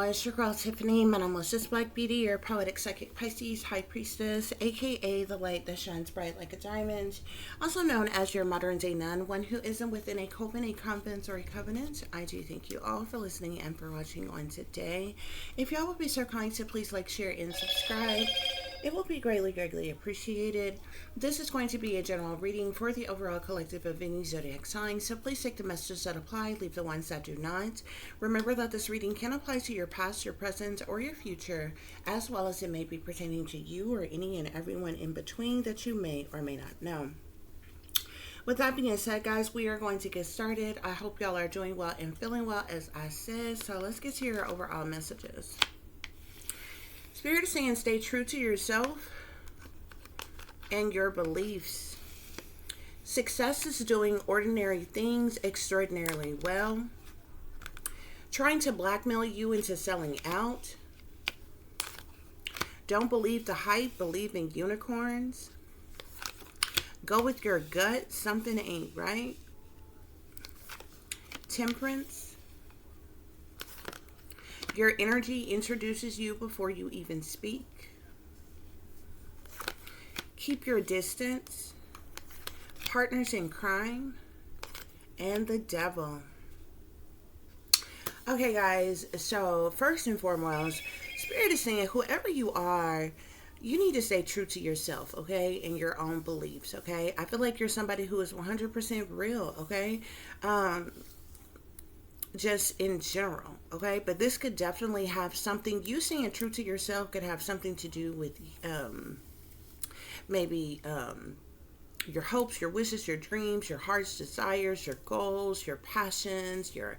it's your girl Tiffany, Metamosis Black Beauty, your poetic psychic Pisces high priestess, aka the light that shines bright like a diamond, also known as your modern day nun, one who isn't within a coven, a convent, or a covenant. I do thank you all for listening and for watching on today. If y'all would be so kind to please like, share, and subscribe, it will be greatly appreciated. This is going to be a general reading for the overall collective of any zodiac sign, so please take the messages that apply, leave the ones that do not. Remember that this reading can apply to your past, your present, or your future, as well as it may be pertaining to you or any and everyone in between that you may or may not know. With that being said, guys, we are going to get started. I hope y'all are doing well and feeling well, as I said. So let's get to your overall messages. Spirit is saying stay true to yourself and your beliefs. Success is doing ordinary things extraordinarily well. Trying to blackmail you into selling out. Don't believe the hype, believe in unicorns. Go with your gut, something ain't right. Temperance. Your energy introduces you before you even speak. Keep your distance. Partners in crime. And the devil. Okay, guys, so first and foremost, Spirit is saying whoever you are, you need to stay true to yourself, okay, and your own beliefs, okay? I feel like you're somebody who is 100% real, okay? Just in general, okay? But this could definitely have something, you staying true to yourself could have something to do with maybe your hopes, your wishes, your dreams, your heart's desires, your goals, your passions, your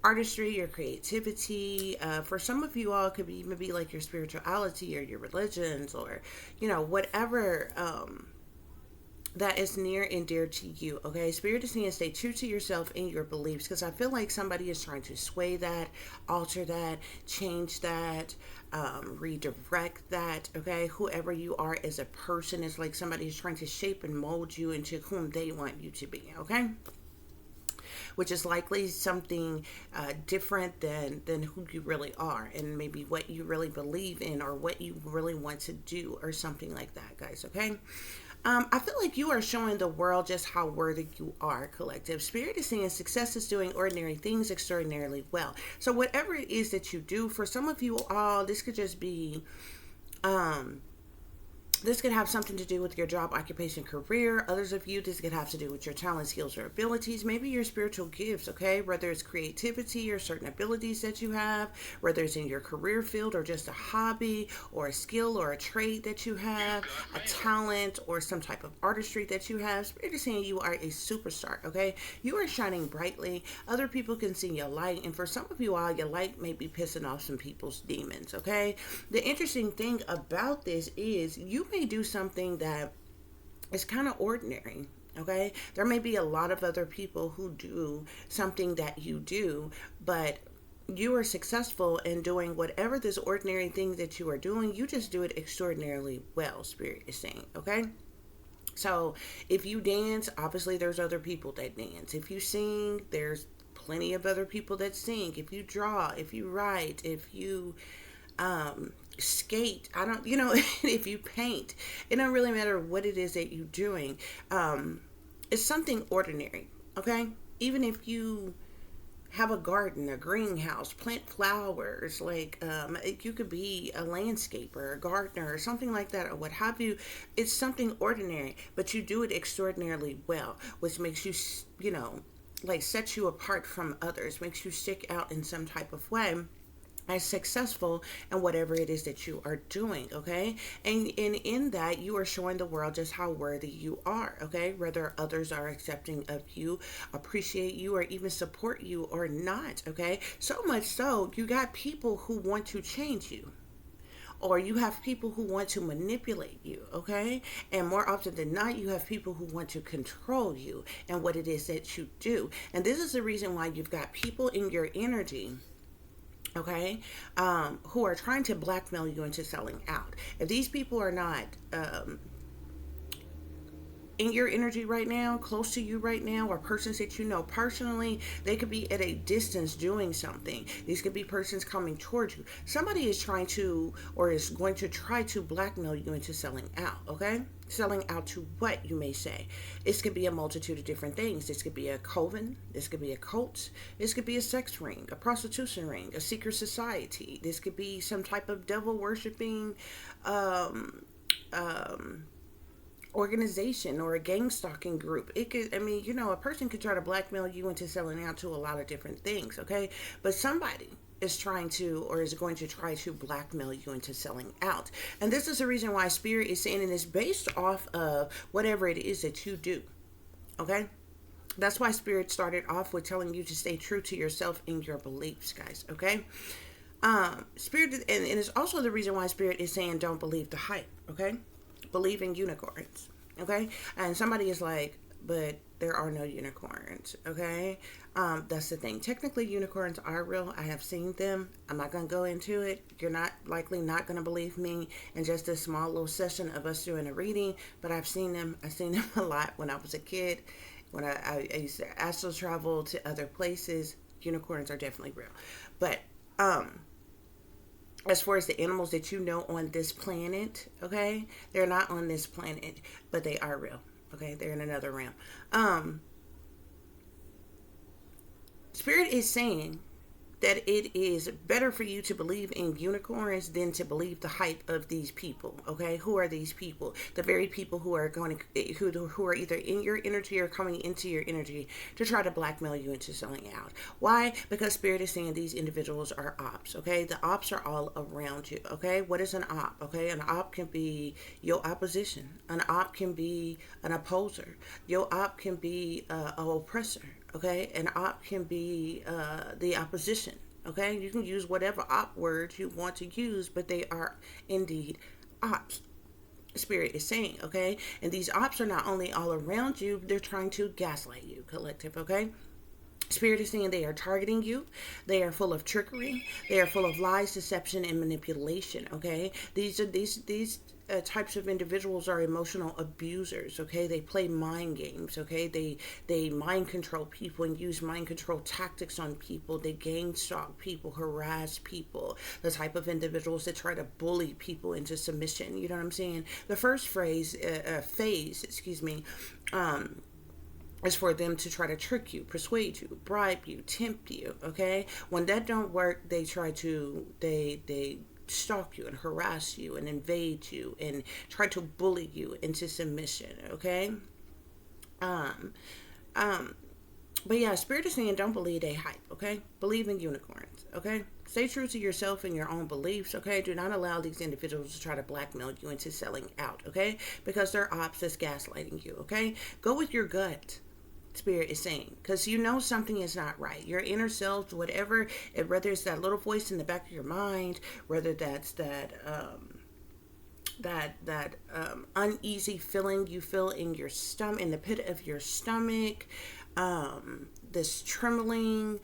artistry, your creativity. For some of you all, it could even be like your spirituality or your religions, or, you know, whatever that is near and dear to you, okay? Spirit is saying stay true to yourself and your beliefs, because I feel like somebody is trying to sway that, alter that, change that, redirect that, okay? Whoever you are as a person is like somebody is trying to shape and mold you into whom they want you to be, okay? Which is likely something different than who you really are, and maybe what you really believe in, or what you really want to do, or something like that, guys, okay? I feel like you are showing the world just how worthy you are, collective. Spirit is saying success is doing ordinary things extraordinarily well. So whatever it is that you do, for some of you all, this could just be this could have something to do with your job, occupation, career. Others of you, this could have to do with your talent, skills, or abilities. Maybe your spiritual gifts, okay? Whether it's creativity or certain abilities that you have, whether it's in your career field or just a hobby or a skill or a trade that you have, a talent or some type of artistry that you have. Spirit is saying you are a superstar, okay? You are shining brightly. Other people can see your light. And for some of you all, your light may be pissing off some people's demons, okay? The interesting thing about this is you may do something that is kind of ordinary, okay? There may be a lot of other people who do something that you do, but you are successful in doing whatever this ordinary thing that you are doing. You just do it extraordinarily well, Spirit is saying, okay? So if you dance, obviously there's other people that dance. If you sing, there's plenty of other people that sing. If you draw, if you write, if you skate, if you paint, it don't really matter what it is that you're doing. It's something ordinary, okay? Even if you have a garden, a greenhouse, plant flowers, like you could be a landscaper, a gardener, or something like that, or what have you. It's something ordinary, but you do it extraordinarily well, which makes you, like sets you apart from others, makes you stick out in some type of way, as successful in whatever it is that you are doing, okay? And in that, you are showing the world just how worthy you are, okay? Whether others are accepting of you, appreciate you, or even support you or not, okay? So much so, you got people who want to change you, or you have people who want to manipulate you, okay? And more often than not, you have people who want to control you and what it is that you do. And this is the reason why you've got people in your energy, okay, who are trying to blackmail you into selling out. If these people are not in your energy right now, close to you right now, or persons that you know personally. They could be at a distance doing something. These could be persons coming towards you. Somebody is trying to, or is going to try to blackmail you into selling out, okay? Selling out to what, you may say. This could be a multitude of different things. This could be a coven. This could be a cult. This could be a sex ring, a prostitution ring, a secret society. This could be some type of devil worshipping organization or a gang stalking group. It could, I mean, a person could try to blackmail you into selling out to a lot of different things, okay? But somebody is trying to, or is going to try to blackmail you into selling out. And this is the reason why Spirit is saying it is based off of whatever it is that you do, okay? That's why Spirit started off with telling you to stay true to yourself and your beliefs, guys, okay? Spirit, and it's also the reason why Spirit is saying don't believe the hype, okay? Believe in unicorns, okay? And somebody is like, but there are no unicorns, okay? That's the thing. Technically, unicorns are real. I have seen them. I'm not going to go into it. You're not going to believe me in just a small little session of us doing a reading, but I've seen them. I've seen them a lot when I was a kid. When I used to astral travel to other places, unicorns are definitely real. But as far as the animals that you know on this planet, okay, they're not on this planet, but they are real. Okay, they're in another realm. Spirit is saying that it is better for you to believe in unicorns than to believe the hype of these people. Okay, who are these people? The very people who are who are either in your energy or coming into your energy to try to blackmail you into selling out. Why? Because Spirit is saying these individuals are ops. Okay, the ops are all around you. Okay, what is an op? Okay, an op can be your opposition. An op can be an opposer. Your op can be an oppressor. Okay, an op can be the opposition. Okay, you can use whatever op word you want to use, but they are indeed ops. Spirit is saying, okay, and these ops are not only all around you, they're trying to gaslight you, collective. Okay, Spirit is saying they are targeting you. They are full of trickery. They are full of lies, deception, and manipulation. Okay, these types of individuals are emotional abusers. Okay, they play mind games. Okay, they mind control people and use mind control tactics on people. They gang stalk people, harass people. The type of individuals that try to bully people into submission. You know what I'm saying? The first phase, is for them to try to trick you, persuade you, bribe you, tempt you, okay? When that don't work, they try to, they stalk you and harass you and invade you and try to bully you into submission, okay? But yeah, Spirit is saying don't believe they hype, okay? Believe in unicorns, okay? Stay true to yourself and your own beliefs, okay? Do not allow these individuals to try to blackmail you into selling out, okay? Because they're ops that's gaslighting you, okay? Go with your gut. Spirit is saying, because you know something is not right. Your inner self, whatever, whether it's that little voice in the back of your mind, whether that's that uneasy feeling you feel in your stomach, in the pit of your stomach, this trembling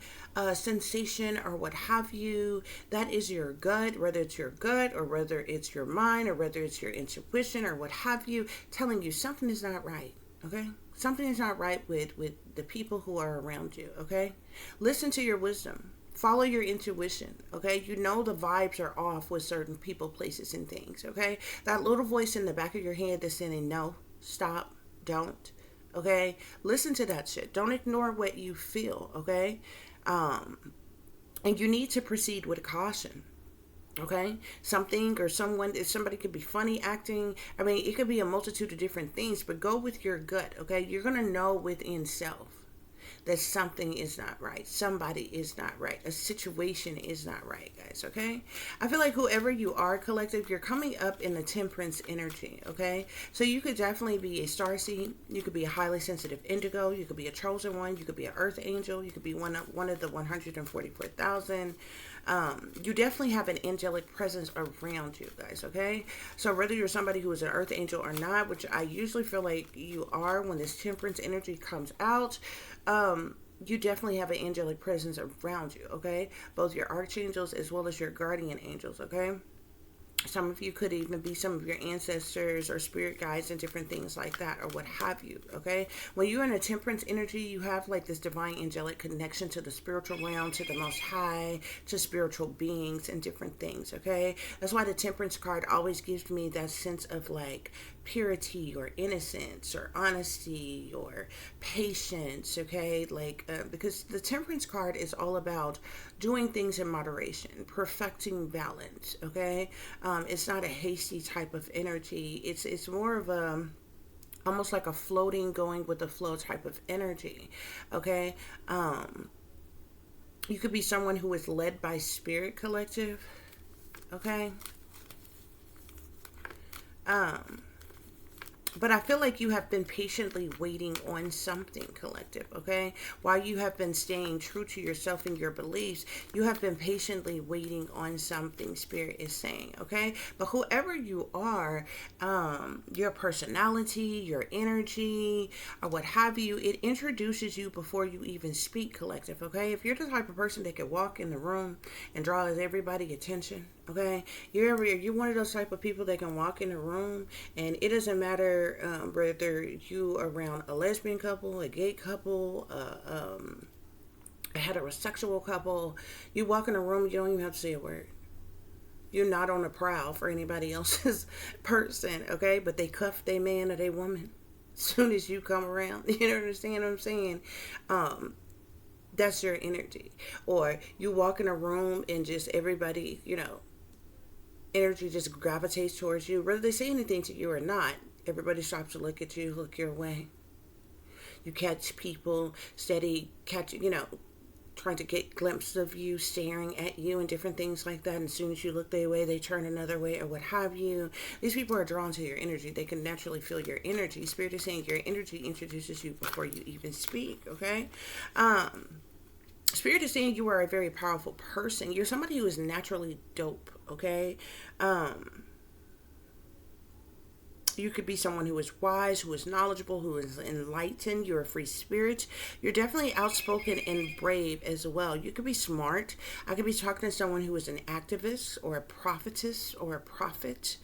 sensation or what have you, that is your gut, whether it's your gut or whether it's your mind or whether it's your intuition or what have you, telling you something is not right, okay? Something is not right with the people who are around you, okay? Listen to your wisdom. Follow your intuition, okay? You know the vibes are off with certain people, places, and things, okay? That little voice in the back of your head that's saying no, stop, don't, okay? Listen to that shit. Don't ignore what you feel, okay? And you need to proceed with caution. Okay, something or someone, if somebody could be funny acting. I mean, it could be a multitude of different things, but go with your gut. Okay, you're gonna know within self that something is not right. Somebody is not right. A situation is not right, guys. Okay, I feel like whoever you are, collective, you're coming up in the Temperance energy. Okay, so you could definitely be a starseed. You could be a highly sensitive indigo. You could be a chosen one. You could be an earth angel. You could be one of the 144,000. You definitely have an angelic presence around you, guys, okay? So whether you're somebody who is an earth angel or not, which I usually feel like you are when this Temperance energy comes out, you definitely have an angelic presence around you, okay? Both your archangels as well as your guardian angels, okay? Some of you could even be some of your ancestors or spirit guides and different things like that, or what have you, okay? When you're in a temperance energy, you have like this divine angelic connection to the spiritual realm, to the most high, to spiritual beings and different things, okay? That's why the temperance card always gives me that sense of like purity or innocence or honesty or patience, okay? Like, because the temperance card is all about doing things in moderation, perfecting balance, okay? It's not a hasty type of energy. It's more of a almost like a floating, going with the flow type of energy, okay? You could be someone who is led by spirit collective, okay? But I feel like you have been patiently waiting on something, collective, okay? While you have been staying true to yourself and your beliefs, you have been patiently waiting on something, Spirit is saying, okay? But whoever you are, your personality, your energy, or what have you, it introduces you before you even speak, collective, okay? If you're the type of person that can walk in the room and draw everybody's attention, okay? You're one of those type of people that can walk in the room and it doesn't matter whether you around a lesbian couple, a gay couple, a heterosexual couple. You walk in a room, you don't even have to say a word. You're not on the prowl for anybody else's person, okay? But they cuff their man or their woman as soon as you come around. You understand what I'm saying? That's your energy. Or you walk in a room and just everybody, energy just gravitates towards you, whether they say anything to you or not. Everybody stops to look at you, look your way. You catch people trying to get glimpses of you, staring at you and different things like that. And as soon as you look their way, they turn another way or what have you. These people are drawn to your energy. They can naturally feel your energy. Spirit is saying your energy introduces you before you even speak, okay? Spirit is saying you are a very powerful person. You're somebody who is naturally dope, okay? You could be someone who is wise, who is knowledgeable, who is enlightened. You're a free spirit. You're definitely outspoken and brave as well. You could be smart. I could be talking to someone who is an activist or a prophetess or a prophet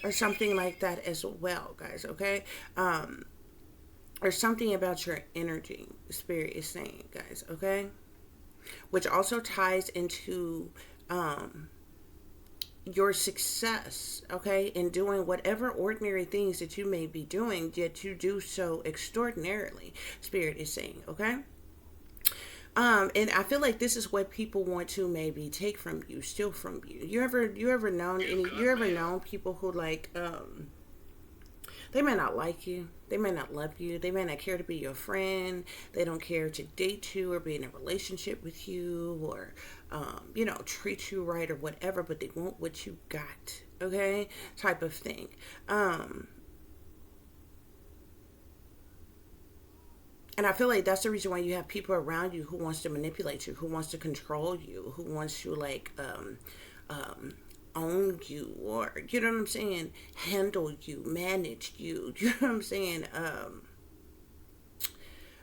or something like that as well, guys, okay? Or something about your energy, the Spirit is saying, guys, okay? Which also ties into your success, okay, in doing whatever ordinary things that you may be doing, yet you do so extraordinarily, Spirit is saying, okay? And I feel like this is what people want to maybe take from you, steal from you. You ever known people who like they may not like you. They may not love you. They may not care to be your friend. They don't care to date you or be in a relationship with you or, treat you right or whatever, but they want what you got. Okay? Type of thing. And I feel like that's the reason why you have people around you who wants to manipulate you, who wants to control you, who wants to own you, or you know what I'm saying, handle you, manage you, you know what I'm saying,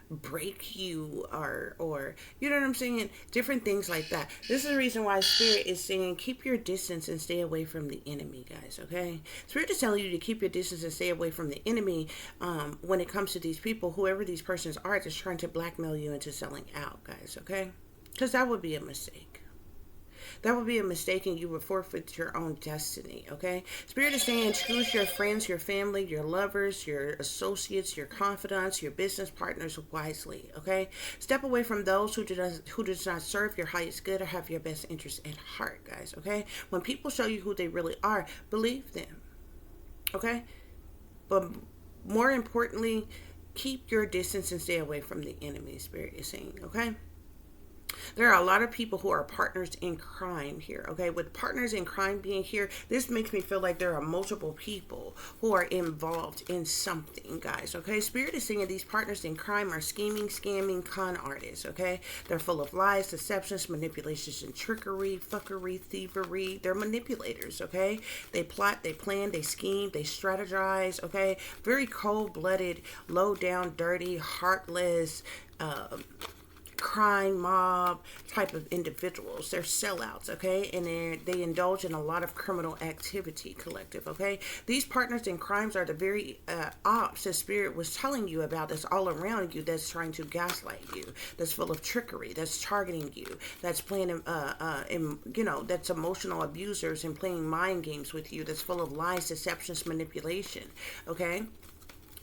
break you, or you know what I'm saying, different things like that. This is the reason why Spirit is saying keep your distance and stay away from the enemy, guys, okay? Spirit is telling you to keep your distance and stay away from the enemy when it comes to these people, whoever these persons are, just trying to blackmail you into selling out, guys, okay? Because that would be a mistake. That would be a mistake and you would forfeit your own destiny, okay? Spirit is saying choose your friends, your family, your lovers, your associates, your confidants, your business partners wisely, okay? Step away from those who does not serve your highest good or have your best interest at heart, guys, okay? When people show you who they really are, believe them, okay? But more importantly, keep your distance and stay away from the enemy, Spirit is saying, okay? There are a lot of people who are partners in crime here, okay? With partners in crime being here, this makes me feel like there are multiple people who are involved in something, guys, okay? Spirit is saying these partners in crime are scheming, scamming, con artists, okay? They're full of lies, deceptions, manipulations, and trickery, fuckery, thievery. They're manipulators, okay? They plot, they plan, they scheme, they strategize, okay? Very cold-blooded, low-down, dirty, heartless, crime mob type of individuals. They're sellouts, okay? And they indulge in a lot of criminal activity, collective, okay? These partners in crimes are the very ops that Spirit was telling you about, that's all around you, that's trying to gaslight you, that's full of trickery, that's targeting you, that's playing, that's emotional abusers and playing mind games with you, that's full of lies, deceptions, manipulation, okay?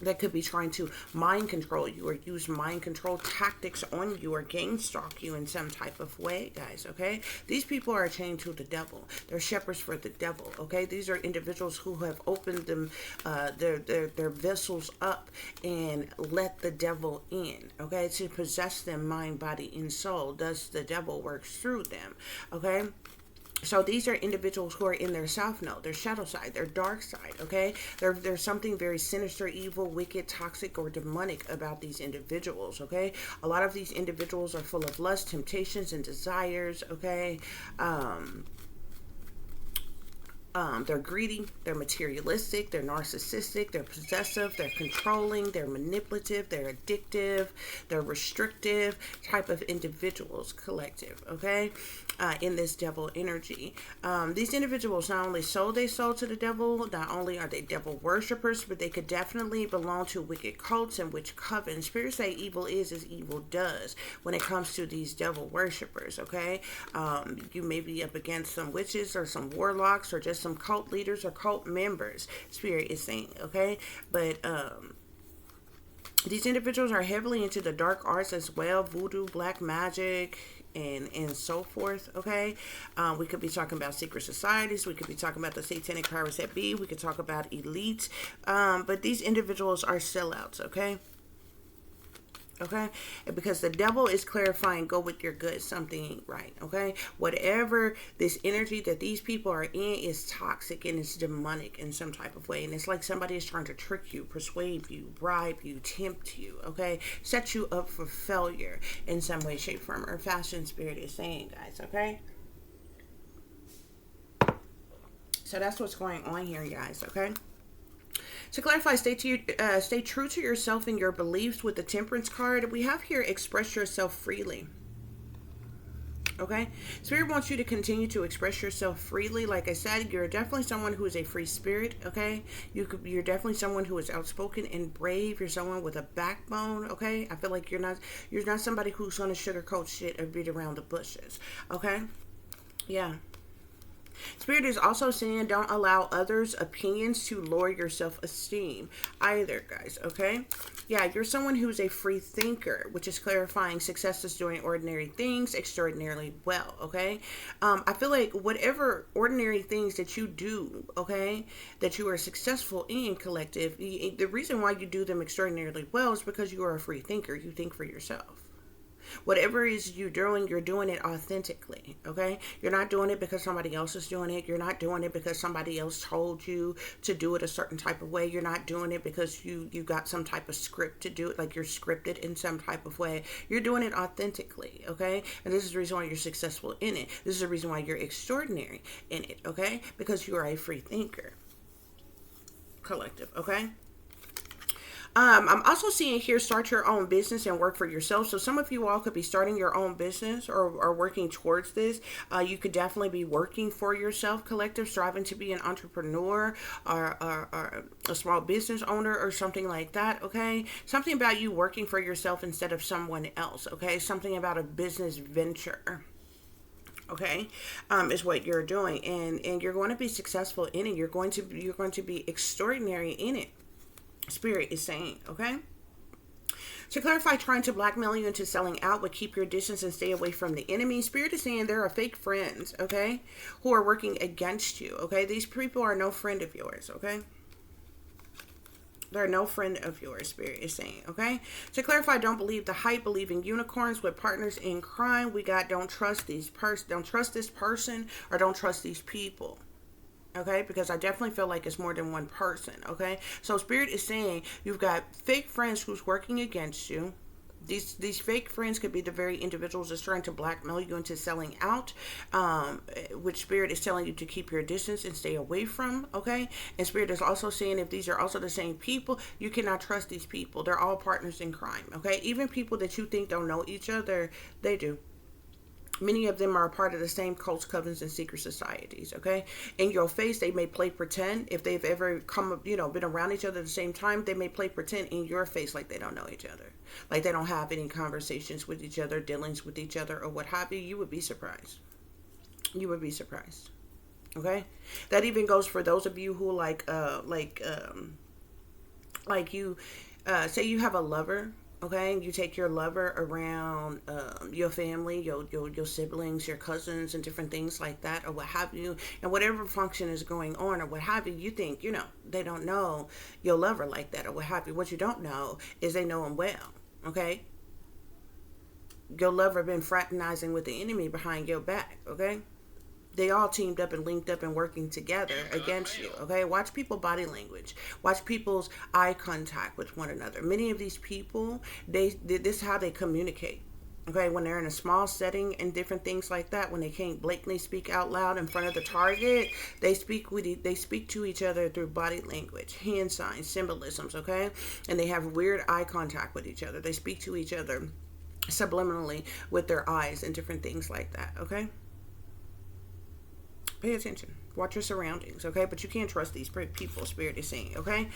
That could be trying to mind control you or use mind control tactics on you or gang stalk you in some type of way, guys, okay? These people are chained to the devil. They're shepherds for the devil, okay? These are individuals who have opened them, their vessels up and let the devil in, okay? To possess them mind, body, and soul. Thus, the devil works through them, okay? So these are individuals who are in their south node, their shadow side, their dark side, okay? There's something very sinister, evil, wicked, toxic, or demonic about these individuals, okay? A lot of these individuals are full of lust, temptations, and desires, okay? They're greedy, they're materialistic, they're narcissistic, they're possessive, they're controlling, they're manipulative, they're addictive, they're restrictive type of individuals, collective, okay? In this devil energy. These individuals not only sold their soul to the devil, not only are they devil worshippers, but they could definitely belong to wicked cults and witch covens. Spirits say evil is as evil does when it comes to these devil worshippers, okay? You may be up against some witches or some warlocks or just some cult leaders or cult members, Spirit is saying, okay? But these individuals are heavily into the dark arts as well, voodoo, black magic, and so forth, okay? We could be talking about secret societies. We could be talking about the satanic powers that be. We could talk about elites. But these individuals are sellouts, okay? Okay, and because the devil is clarifying, go with your gut, something ain't right, okay? Whatever this energy that these people are in is toxic and it's demonic in some type of way. And it's like somebody is trying to trick you, persuade you, bribe you, tempt you, okay? Set you up for failure in some way, shape, form, or fashion, Spirit is saying, guys, okay? So that's what's going on here, guys, okay? To clarify, stay true to yourself and your beliefs with the Temperance card. We have here, express yourself freely. Okay? Spirit wants you to continue to express yourself freely. Like I said, you're definitely someone who is a free spirit, okay? You're definitely someone who is outspoken and brave. You're someone with a backbone, okay? I feel like you're not somebody who's going to sugarcoat shit or beat around the bushes, okay? Yeah. Spirit is also saying don't allow others' opinions to lower your self-esteem either, guys, okay? Yeah, you're someone who's a free thinker, which is clarifying success is doing ordinary things extraordinarily well, okay? I feel like whatever ordinary things that you do, okay, that you are successful in, collective, the reason why you do them extraordinarily well is because you are a free thinker. You think for yourself. Whatever it is you're doing it authentically, okay? You're not doing it because somebody else is doing it. You're not doing it because somebody else told you to do it a certain type of way. You're not doing it because you got some type of script to do it, like you're scripted in some type of way. You're doing it authentically, okay? And this is the reason why you're successful in it. This is the reason why you're extraordinary in it, okay? Because you are a free thinker, collective, okay? I'm also seeing here, start your own business and work for yourself. So some of you all could be starting your own business or working towards this. You could definitely be working for yourself, collective, striving to be an entrepreneur or a small business owner or something like that, okay? Something about you working for yourself instead of someone else, okay? Something about a business venture. Okay, is what you're doing, and you're going to be successful in it. You're going to be extraordinary in it. Spirit is saying, okay? To clarify, trying to blackmail you into selling out would keep your distance and stay away from the enemy. Spirit is saying there are fake friends, okay, who are working against you, okay? These people are no friend of yours, okay? They're no friend of yours, Spirit is saying, okay? To clarify, don't believe the hype, believe in unicorns with partners in crime. We got don't trust this person, or don't trust these people. Okay, because I definitely feel like it's more than one person, okay? So Spirit is saying you've got fake friends who's working against you, These fake friends could be the very individuals that's trying to blackmail you into selling out, which Spirit is telling you to keep your distance and stay away from, okay? And Spirit is also saying if these are also the same people, you cannot trust these people. They're all partners in crime, okay? Even people that you think don't know each other, they do. Many of them are a part of the same cults, covens, and secret societies, okay? In your face, they may play pretend. If they've ever been around each other at the same time, they may play pretend in your face like they don't know each other. Like they don't have any conversations with each other, dealings with each other, or what have you. You would be surprised. You would be surprised, okay? That even goes for those of you who say you have a lover. Okay, you take your lover around your family, your siblings, your cousins, and different things like that, or what have you, and whatever function is going on, or what have you, you think, they don't know your lover like that, or what have you. What you don't know is they know him well, okay? Your lover been fraternizing with the enemy behind your back, okay? They all teamed up and linked up and working together against you, okay? Watch people's body language. Watch people's eye contact with one another. Many of these people, this is how they communicate, okay? When they're in a small setting and different things like that, when they can't blatantly speak out loud in front of the target, they speak to each other through body language, hand signs, symbolisms, okay? And they have weird eye contact with each other. They speak to each other subliminally with their eyes and different things like that, okay? Pay attention. Watch your surroundings, okay? But you can't trust these people, Spirit is saying, okay?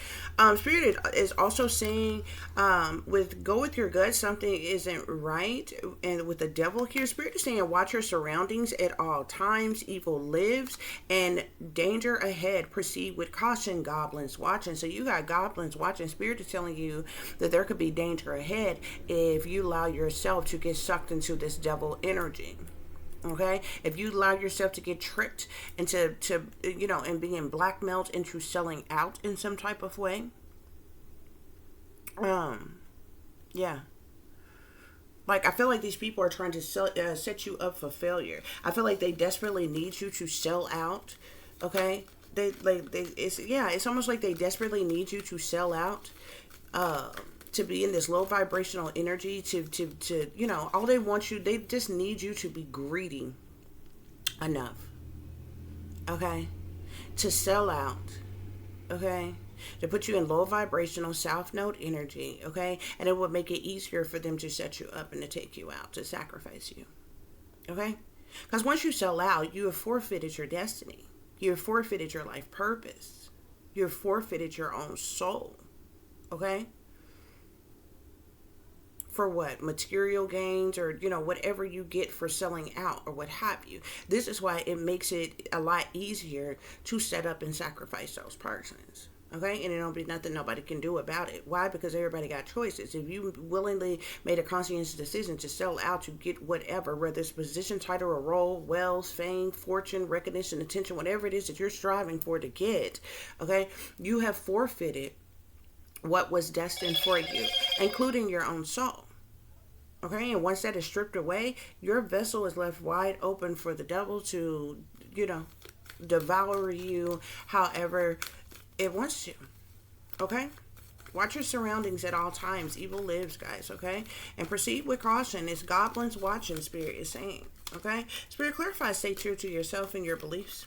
Spirit is also saying, go with your gut, something isn't right. And with the devil here, Spirit is saying, watch your surroundings at all times. Evil lives and danger ahead. Proceed with caution, goblins watching. So you got goblins watching. Spirit is telling you that there could be danger ahead if you allow yourself to get sucked into this devil energy. Okay, if you allow yourself to get tricked into and being blackmailed into selling out in some type of way, yeah. Like, I feel like these people are trying to set you up for failure. I feel like they desperately need you to sell out. Okay, it's almost like they desperately need you to sell out. To be in this low vibrational energy, all they just need you to be greedy enough, okay, to sell out, okay, to put you in low vibrational south node energy, okay, and it would make it easier for them to set you up and to take you out, to sacrifice you, okay, because once you sell out, you have forfeited your destiny, you have forfeited your life purpose, you have forfeited your own soul, okay. For what? Material gains or, whatever you get for selling out or what have you. This is why it makes it a lot easier to set up and sacrifice those persons. Okay? And it don't be nothing nobody can do about it. Why? Because everybody got choices. If you willingly made a conscientious decision to sell out to get whatever, whether it's position, title, or role, wealth, fame, fortune, recognition, attention, whatever it is that you're striving for to get, okay, you have forfeited what was destined for you, including your own soul. Okay, and once that is stripped away, your vessel is left wide open for the devil to, devour you however it wants to. Okay? Watch your surroundings at all times. Evil lives, guys, okay? And proceed with caution. It's goblins watching, Spirit is saying. Okay? Spirit clarifies, stay true to yourself and your beliefs.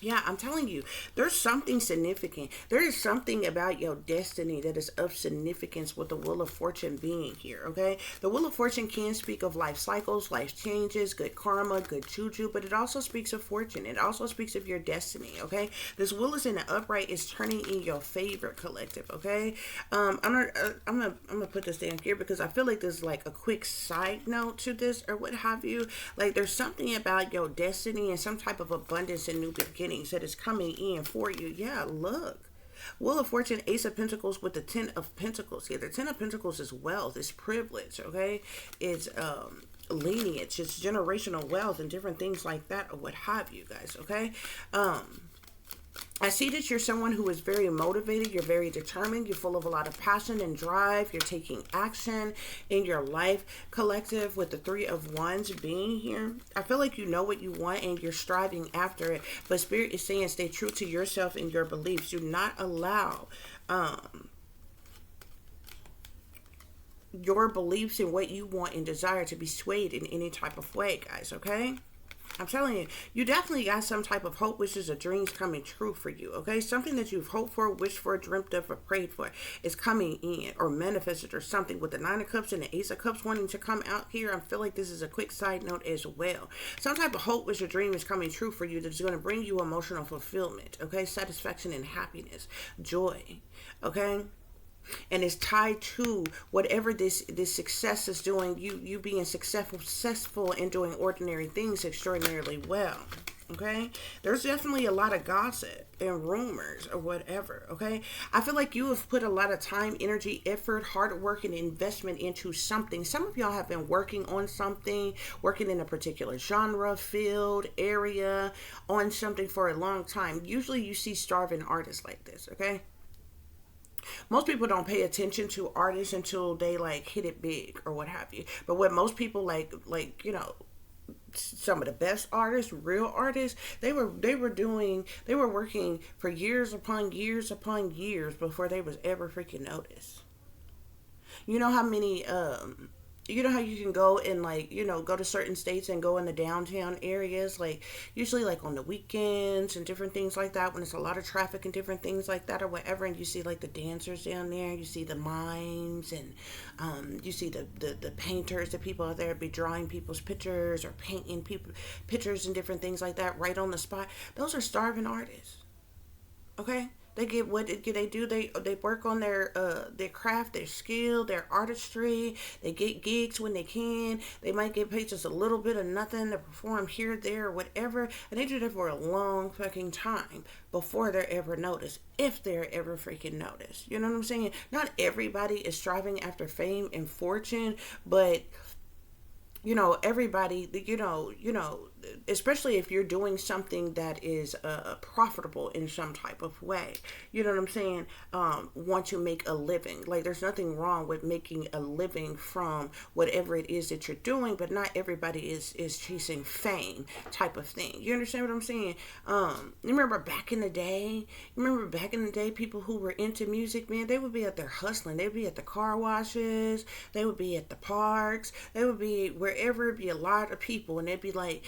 Yeah, I'm telling you, there's something significant. There is something about your destiny that is of significance with the Wheel of Fortune being here, okay? The Wheel of Fortune can speak of life cycles, life changes, good karma, good juju, but it also speaks of fortune. It also speaks of your destiny, okay? This wheel is in the upright. It's turning in your favor, collective, okay? I'm gonna put this down here because I feel like there's like a quick side note to this or what have you. Like, there's something about your destiny and some type of abundance and new beginning that is coming in for you. Yeah, look. Wheel of Fortune, Ace of Pentacles with the Ten of Pentacles. Yeah, the Ten of Pentacles is wealth, it's privilege, okay? It's lineage, it's generational wealth and different things like that or what have you, guys, okay? I see that you're someone who is very motivated. You're very determined. You're full of a lot of passion and drive. You're taking action in your life, collective, with the Three of Wands being here. I feel like you know what you want and you're striving after it. But Spirit is saying stay true to yourself and your beliefs. Do not allow your beliefs and what you want and desire to be swayed in any type of way, guys, okay? I'm telling you, you definitely got some type of hope, wishes, or dreams coming true for you, okay? Something that you've hoped for, wished for, dreamt of, or prayed for is coming in or manifested or something with the Nine of Cups and the Ace of Cups wanting to come out here. I feel like this is a quick side note as well. Some type of hope, wish, or dream is coming true for you that's going to bring you emotional fulfillment, okay? Satisfaction and happiness, joy, okay? And it's tied to whatever this success is doing, you being successful in doing ordinary things extraordinarily well, okay? There's definitely a lot of gossip and rumors or whatever, okay? I feel like you have put a lot of time, energy, effort, hard work, and investment into something. Some of y'all have been working on something, working in a particular genre, field, area, on something for a long time. Usually you see starving artists like this, okay? Most people don't pay attention to artists until they like hit it big or what have you. But what most people like, some of the best artists, real artists, they were working for years upon years upon years before they was ever freaking noticed. You know how many you know how you can go and go to certain states and go in the downtown areas, like usually like on the weekends and different things like that, when it's a lot of traffic and different things like that or whatever, and you see like the dancers down there, you see the mimes, and you see the painters, the people out there be drawing people's pictures or painting people pictures and different things like that right on the spot. Those are starving artists, okay? They get what they do. They work on their craft, their skill, their artistry. They get gigs when they can. They might get paid just a little bit of nothing to perform here, there, or whatever. And they do that for a long fucking time before they're ever noticed, if they're ever freaking noticed. You know what I'm saying? Not everybody is striving after fame and fortune, but everybody, especially if you're doing something that is profitable in some type of way, you know what I'm saying, want to make a living. Like, there's nothing wrong with making a living from whatever it is that you're doing, but not everybody is chasing fame type of thing. You understand what I'm saying? Remember back in the day, people who were into music, man, they would be out there hustling. They'd be at the car washes, they would be at the parks, they would be wherever. It'd be a lot of people, and they'd be like,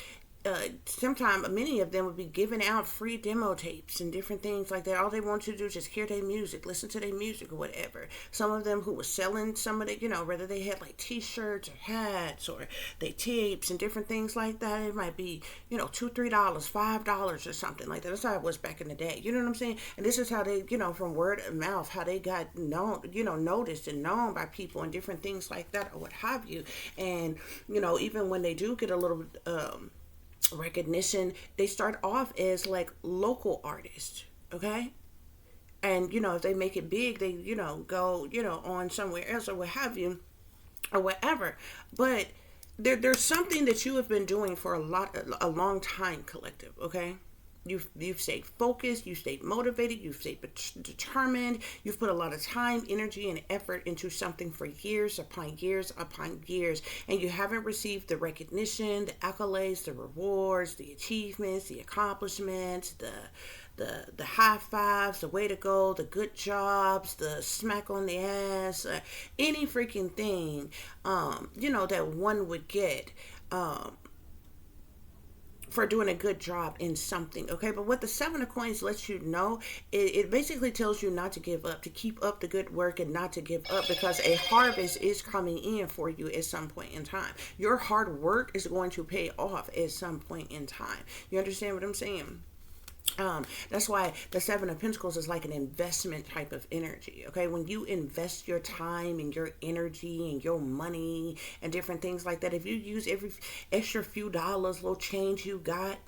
sometimes many of them would be giving out free demo tapes and different things like that. All they want to do is just hear their music, listen to their music or whatever. Some of them who were selling some of the, whether they had like t-shirts or hats or they tapes and different things like that. It might be, $2, $3, $5 or something like that. That's how it was back in the day. You know what I'm saying? And this is how they, from word of mouth, how they got known, noticed and known by people and different things like that or what have you. And, even when they do get a little, recognition, they start off as like local artists, okay? And if they make it big, they go on somewhere else or what have you or whatever. But there's something that you have been doing for a long time, collective, okay? You've stayed focused, you've stayed motivated, you've stayed determined, you've put a lot of time, energy, and effort into something for years upon years upon years, and you haven't received the recognition, the accolades, the rewards, the achievements, the accomplishments, the high fives, the way to go, the good jobs, the smack on the ass, any freaking thing, that one would get, for doing a good job in something, okay? But what the Seven of Coins lets you know, it basically tells you not to give up, to keep up the good work and not to give up, because a harvest is coming in for you at some point in time. Your hard work is going to pay off at some point in time. You understand what I'm saying? That's why the Seven of Pentacles is like an investment type of energy, okay? When you invest your time and your energy and your money and different things like that, if you use every extra few dollars, little change you got,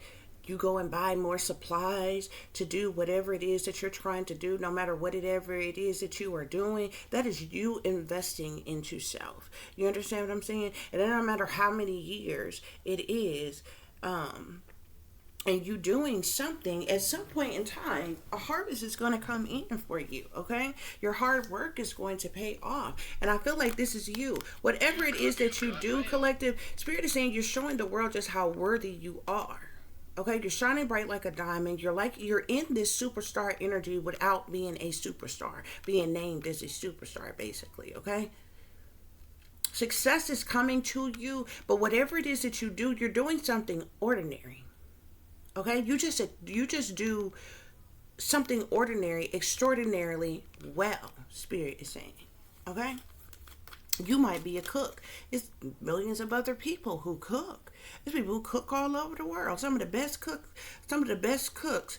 you go and buy more supplies to do whatever it is that you're trying to do, no matter whatever it is that you are doing, that is you investing into self. You understand what I'm saying? And no matter how many years it is, and you doing something, at some point in time, a harvest is going to come in for you, okay? Your hard work is going to pay off. And I feel like this is you. Whatever it is that you do, collective, Spirit is saying you're showing the world just how worthy you are. Okay, you're shining bright like a diamond. You're in this superstar energy without being a superstar, being named as a superstar, basically, okay? Success is coming to you, but whatever it is that you do, you're doing something ordinary. Okay? You just do something ordinary extraordinarily well, Spirit is saying. Okay? You might be a cook. It's millions of other people who cook. There's people who cook all over the world. Some of the best cooks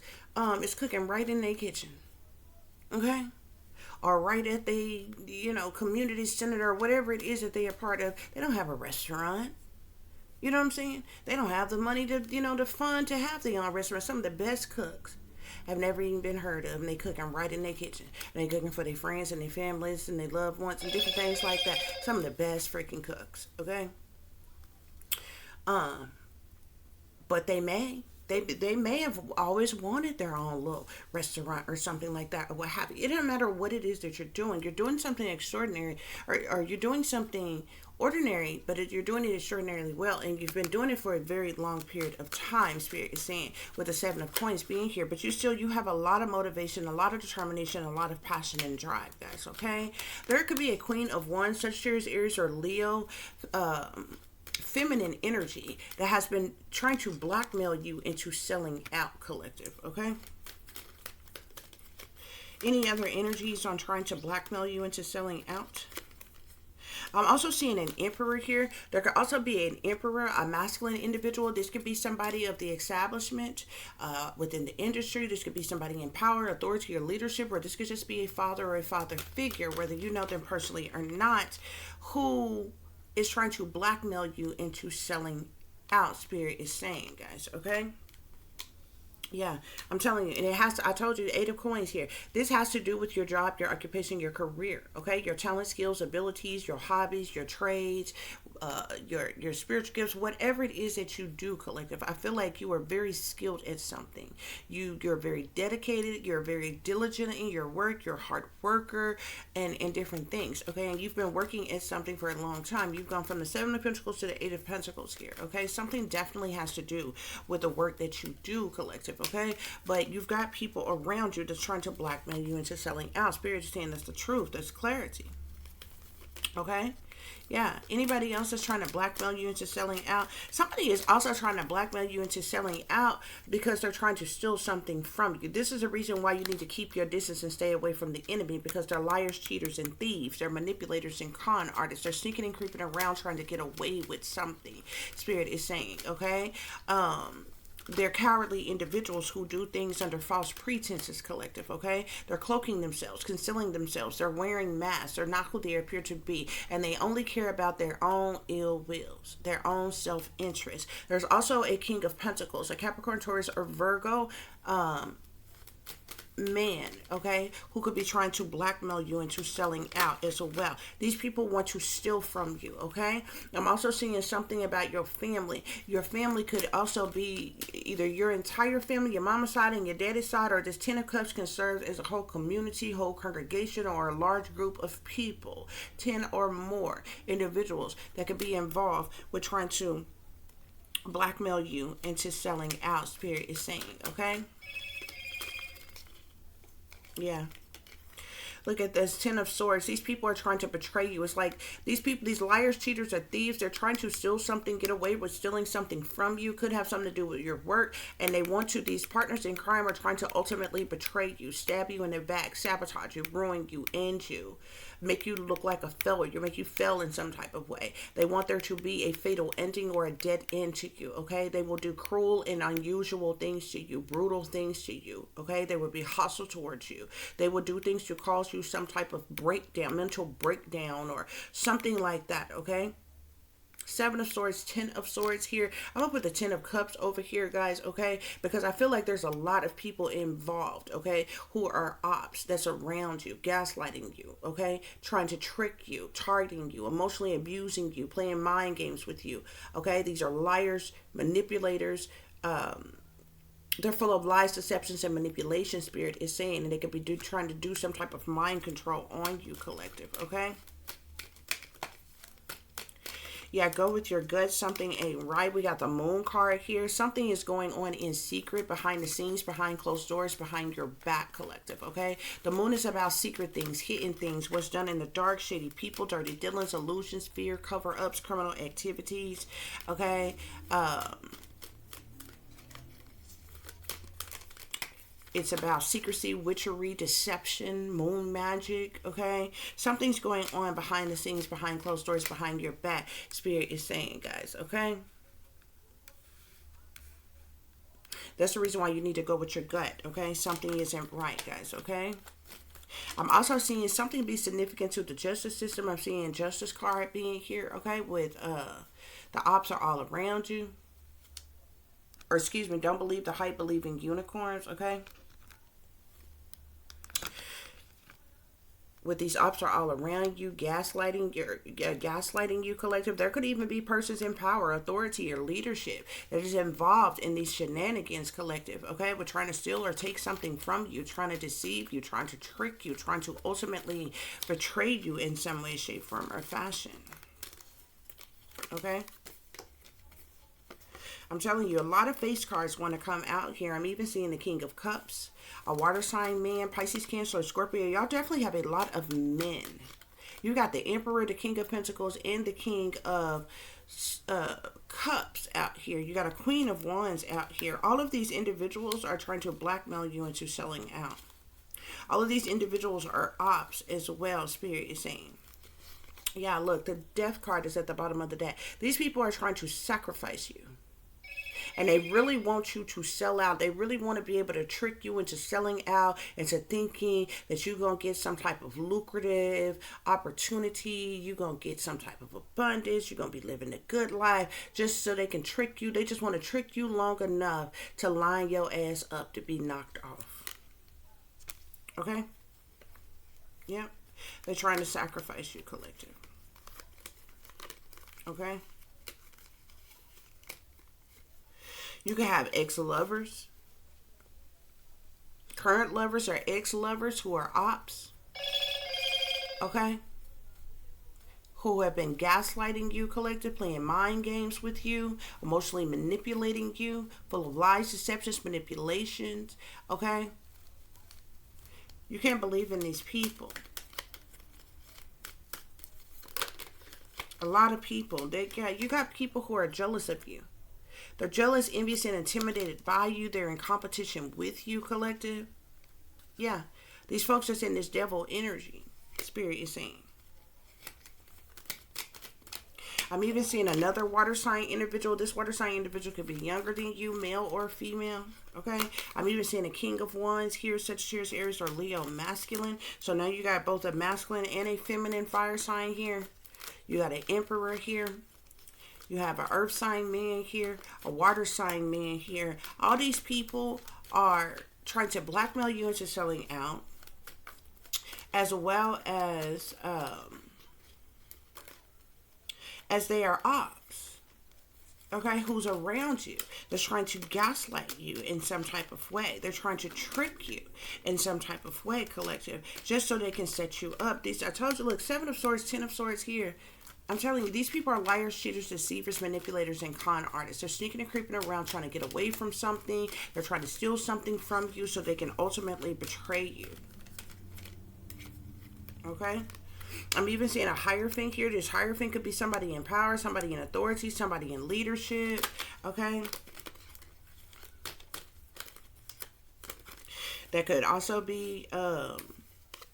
is cooking right in their kitchen. Okay? Or right at the, community center or whatever it is that they are part of. They don't have a restaurant. You know what I'm saying? They don't have the money to, the fund to have their own restaurant. Some of the best cooks have never even been heard of, and they cooking right in their kitchen. And they cooking for their friends and their families and their loved ones and different things like that. Some of the best freaking cooks, okay? But they may have always wanted their own little restaurant or something like that, or what have you. It doesn't matter what it is that you're doing. You're doing something extraordinary, or you're doing something ordinary, but you're doing it extraordinarily well, and you've been doing it for a very long period of time, Spirit is saying, with the 7 of Coins being here. But you have a lot of motivation, a lot of determination, a lot of passion and drive, guys, okay? There could be a Queen of Wands, Sagittarius, Aries, or Leo, feminine energy that has been trying to blackmail you into selling out, collective, okay? Any other energies on trying to blackmail you into selling out? I'm also seeing an Emperor here. There could also be an Emperor, a masculine individual. This could be somebody of the establishment within the industry. This could be somebody in power, authority, or leadership, or this could just be a father or a father figure, whether you know them personally or not, who is trying to blackmail you into selling out, Spirit is saying, guys, okay? Yeah, I'm telling you, and I told you, the 8 of Coins here. This has to do with your job, your occupation, your career, okay? Your talent, skills, abilities, your hobbies, your trades, your spiritual gifts, whatever it is that you do, collective. I feel like you are very skilled at something. You're very dedicated. You're very diligent in your work. You're a hard worker and different things, okay? And you've been working at something for a long time. You've gone from the 7 of Pentacles to the 8 of Pentacles here, okay? Something definitely has to do with the work that you do, collective, okay? But you've got people around you that's trying to blackmail you into selling out. Spirit is saying that's the truth. That's clarity, okay? Yeah, anybody else that's trying to blackmail you into selling out? Somebody is also trying to blackmail you into selling out because they're trying to steal something from you. This is a reason why you need to keep your distance and stay away from the enemy, because they're liars, cheaters, and thieves. They're manipulators and con artists. They're sneaking and creeping around trying to get away with something, Spirit is saying, okay? They're cowardly individuals who do things under false pretenses, collective, okay? They're cloaking themselves, concealing themselves. They're wearing masks. They're not who they appear to be. And they only care about their own ill wills, their own self-interest. There's also a King of Pentacles, a Capricorn, Taurus, or Virgo man, okay, who could be trying to blackmail you into selling out as well. These people want to steal from you, okay? I'm also seeing something about your family. Your family could also be either your entire family, your mama's side and your daddy's side, or this 10 of Cups can serve as a whole community, whole congregation, or a large group of people, 10 or more individuals that could be involved with trying to blackmail you into selling out, Spirit is saying, okay? Yeah. Look at this 10 of Swords. These people are trying to betray you. It's like these people, these liars, cheaters, or thieves, they're trying to steal something, get away with stealing something from you. Could have something to do with your work. And they want to, these partners in crime are trying to ultimately betray you, stab you in the back, sabotage you, ruin you, end you, make you look like a failure, make you fail in some type of way. They want there to be a fatal ending or a dead end to you, okay? They will do cruel and unusual things to you, brutal things to you, okay? They will be hostile towards you. They will do things to cause you some type of breakdown, mental breakdown, or something like that, okay? 7 of Swords, 10 of Swords here. I'm going to put the 10 of Cups over here, guys, okay? Because I feel like there's a lot of people involved, okay, who are ops that's around you, gaslighting you, okay? Trying to trick you, targeting you, emotionally abusing you, playing mind games with you, okay? These are liars, manipulators, they're full of lies, deceptions, and manipulation, Spirit is saying, and they could be trying to do some type of mind control on you, collective, okay? Yeah, go with your gut. Something ain't right. We got the moon card here. Something is going on in secret, behind the scenes, behind closed doors, behind your back, collective, okay? The moon is about secret things, hidden things, what's done in the dark, shady people, dirty dealings, illusions, fear, cover-ups, criminal activities, okay? It's about secrecy, witchery, deception, moon magic, okay? Something's going on behind the scenes, behind closed doors, behind your back. Spirit is saying, guys, okay? That's the reason why you need to go with your gut, okay? Something isn't right, guys, okay? I'm also seeing something be significant to the justice system. I'm seeing justice card being here, okay? With the ops are all around you. Or excuse me, don't believe the hype, believe in unicorns, okay? With these ops are all around you, gaslighting you, collective. There could even be persons in power, authority, or leadership that is involved in these shenanigans, collective. Okay, we're trying to steal or take something from you, trying to deceive you, trying to trick you, trying to ultimately betray you in some way, shape, form, or fashion. Okay. I'm telling you, a lot of face cards want to come out here. I'm even seeing the King of Cups, a water sign man, Pisces, Cancer, or Scorpio. Y'all definitely have a lot of men. You got the Emperor, the King of Pentacles, and the King of Cups out here. You got a Queen of Wands out here. All of these individuals are trying to blackmail you into selling out. All of these individuals are ops as well, Spirit is saying. Yeah, look, the Death card is at the bottom of the deck. These people are trying to sacrifice you. And they really want you to sell out. They really want to be able to trick you into selling out, into thinking that you're going to get some type of lucrative opportunity. You're going to get some type of abundance. You're going to be living a good life just so they can trick you. They just want to trick you long enough to line your ass up to be knocked off. Okay? Yeah. They're trying to sacrifice you, collective. Okay? You can have ex-lovers, current lovers, or ex-lovers who are ops, okay? Who have been gaslighting you, collective, playing mind games with you, emotionally manipulating you, full of lies, deceptions, manipulations, okay? You can't believe in these people. A lot of people, you got people who are jealous of you. They're jealous, envious, and intimidated by you. They're in competition with you, collective. Yeah. These folks are in this devil energy. Spirit is saying. I'm even seeing another water sign individual. This water sign individual could be younger than you, male or female. Okay. I'm even seeing a King of Wands here, Sagittarius, Aries, or Leo, masculine. So now you got both a masculine and a feminine fire sign here. You got an Emperor here. You have an earth sign man here, a water sign man here. All these people are trying to blackmail you into selling out, as well as they are ops, okay, who's around you. They're trying to gaslight you in some type of way. They're trying to trick you in some type of way, collective, just so they can set you up. These, I told you, look, 7 of Swords, 10 of Swords here. I'm telling you, these people are liars, cheaters, deceivers, manipulators, and con artists. They're sneaking and creeping around trying to get away from something. They're trying to steal something from you so they can ultimately betray you. Okay? I'm even seeing a Hierophant here. This Hierophant could be somebody in power, somebody in authority, somebody in leadership. Okay? That could also be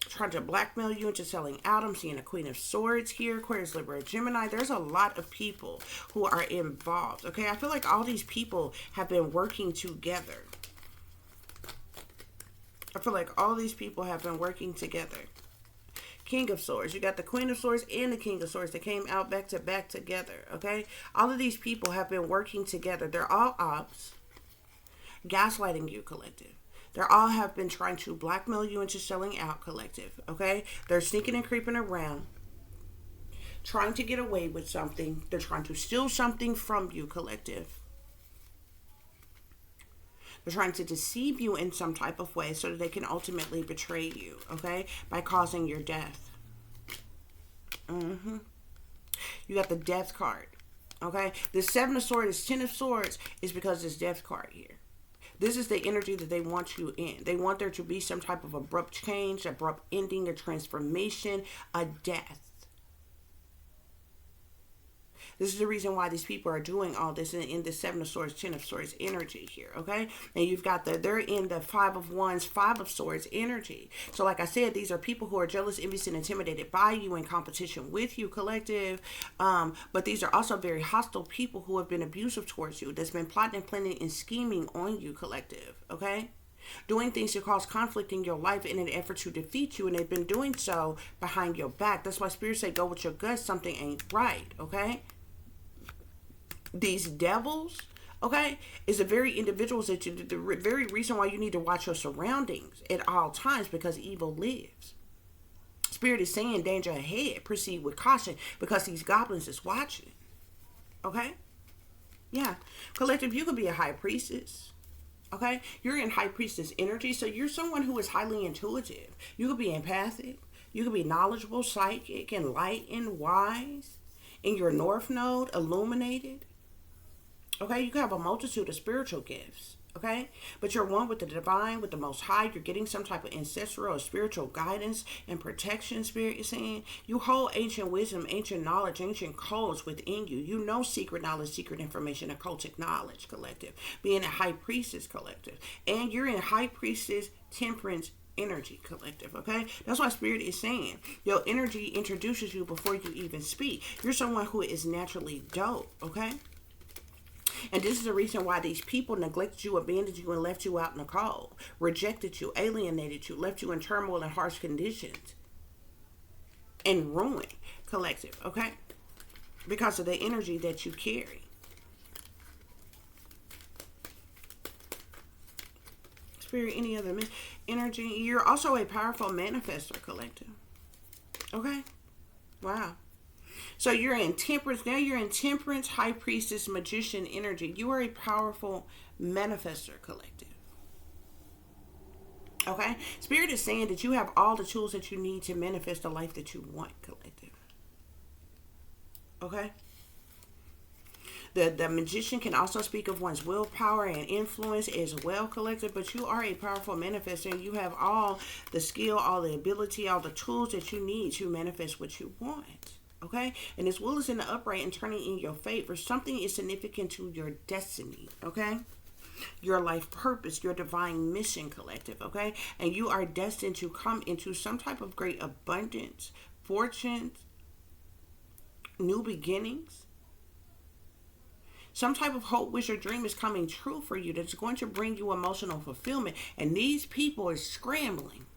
trying to blackmail you into selling out. I'm seeing a Queen of Swords here, Aquarius, Libra, Gemini. There's a lot of people who are involved. Okay, I feel like all these people have been working together. I feel like all these people have been working together. King of Swords. You got the Queen of Swords and the King of Swords that came out back to back together. Okay, all of these people have been working together. They're all ops, gaslighting you, collective. They all have been trying to blackmail you into selling out, collective, okay? They're sneaking and creeping around, trying to get away with something. They're trying to steal something from you, collective. They're trying to deceive you in some type of way so that they can ultimately betray you, okay? By causing your death. You got the Death card. Okay? The Seven of Swords is Ten of Swords is because this Death card here. This is the energy that they want you in. They want there to be some type of abrupt change, abrupt ending, a transformation, a death. This is the reason why these people are doing all this in the Seven of Swords, Ten of Swords energy here, okay? And you've got they're in the Five of Wands, Five of Swords energy. So like I said, these are people who are jealous, envious, and intimidated by you, in competition with you, collective. But these are also very hostile people who have been abusive towards you, that's been plotting and planning and scheming on you, collective, okay? Doing things to cause conflict in your life in an effort to defeat you, and they've been doing so behind your back. That's why Spirit say go with your gut, something ain't right, okay? These devils, okay, is the very individuals that you, the very reason why you need to watch your surroundings at all times, because evil lives. Spirit is saying danger ahead, proceed with caution, because these goblins is watching, okay? Yeah, collective, you could be a high priestess, okay? You're in high priestess energy, so you're someone who is highly intuitive. You could be empathic, you could be knowledgeable, psychic, enlightened, wise, in your north node, illuminated. Okay, you can have a multitude of spiritual gifts, okay? But you're one with the divine, with the Most High. You're getting some type of ancestral or spiritual guidance and protection, Spirit is saying. You hold ancient wisdom, ancient knowledge, ancient codes within you. You know secret knowledge, secret information, occultic knowledge, collective. Being a high priestess, collective. And you're in high priestess, temperance, energy, collective, okay? That's why Spirit is saying your energy introduces you before you even speak. You're someone who is naturally dope, okay? And this is the reason why these people neglected you, abandoned you, and left you out in the cold. Rejected you, alienated you, left you in turmoil and harsh conditions. And ruin, collective, okay? Because of the energy that you carry. Spirit, any other energy? You're also a powerful manifestor, collective. Okay? Wow. So you're in temperance. Now you're in temperance, high priestess, magician energy. You are a powerful manifestor, collective. Okay? Spirit is saying that you have all the tools that you need to manifest the life that you want, collective. Okay? The magician can also speak of one's willpower and influence as well, collective. But you are a powerful manifestor, and you have all the skill, all the ability, all the tools that you need to manifest what you want. Okay, and as well as in the upright and turning in your favor, something is significant to your destiny, okay? Your life purpose, your divine mission, collective, okay? And you are destined to come into some type of great abundance, fortune, new beginnings. Some type of hope, wish, or dream is coming true for you that's going to bring you emotional fulfillment. And these people are scrambling,